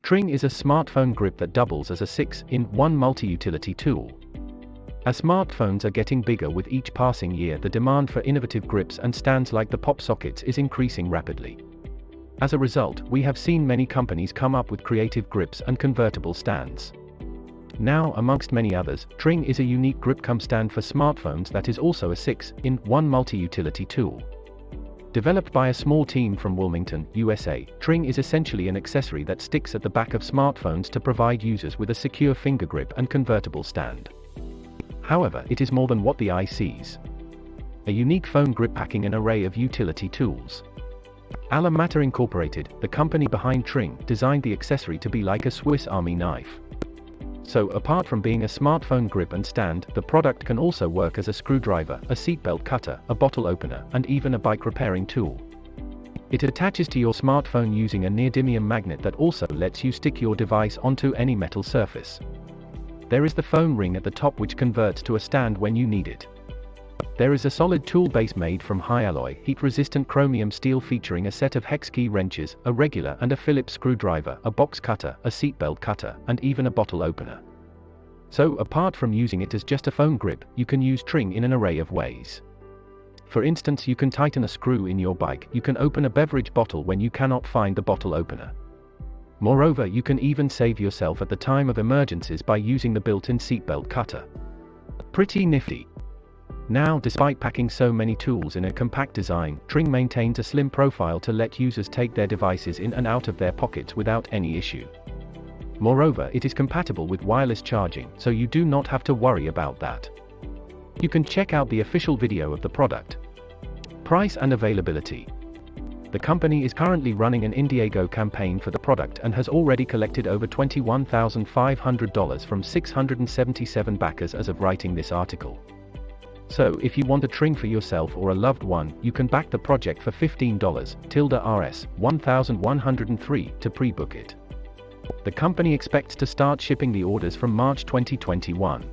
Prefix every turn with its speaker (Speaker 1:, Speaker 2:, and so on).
Speaker 1: Tring is a smartphone grip that doubles as a 6-in-1 multi-utility tool. As smartphones are getting bigger with each passing year, the demand for innovative grips and stands like the pop sockets is increasing rapidly. As a result, we have seen many companies come up with creative grips and convertible stands. Now, amongst many others, Tring is a unique grip-cum-stand for smartphones that is also a 6-in-1 multi-utility tool. Developed by a small team from Wilmington, USA, Tring is essentially an accessory that sticks at the back of smartphones to provide users with a secure finger grip and convertible stand. However, it is more than what the eye sees. A unique phone grip packing an array of utility tools. Alma Mater Incorporated, the company behind Tring, designed the accessory to be like a Swiss Army knife. So, apart from being a smartphone grip and stand, the product can also work as a screwdriver, a seatbelt cutter, a bottle opener, and even a bike repairing tool. It attaches to your smartphone using a neodymium magnet that also lets you stick your device onto any metal surface. There is the phone ring at the top which converts to a stand when you need it. There is a solid tool base made from high-alloy, heat-resistant chromium steel featuring a set of hex key wrenches, a regular and a Phillips screwdriver, a box cutter, a seatbelt cutter, and even a bottle opener. So, apart from using it as just a phone grip, you can use Tring in an array of ways. For instance, you can tighten a screw in your bike, you can open a beverage bottle when you cannot find the bottle opener. Moreover, you can even save yourself at the time of emergencies by using the built-in seatbelt cutter. Pretty nifty. Now, despite packing so many tools in a compact design, Tring maintains a slim profile to let users take their devices in and out of their pockets without any issue. Moreover, it is compatible with wireless charging, so you do not have to worry about that. You can check out the official video of the product. Price and availability. The company is currently running an Indiegogo campaign for the product and has already collected over $21,500 from 677 backers as of writing this article. So, if you want a Tring for yourself or a loved one, you can back the project for $15 Rs 1,103 to pre-book it. The company expects to start shipping the orders from March 2021.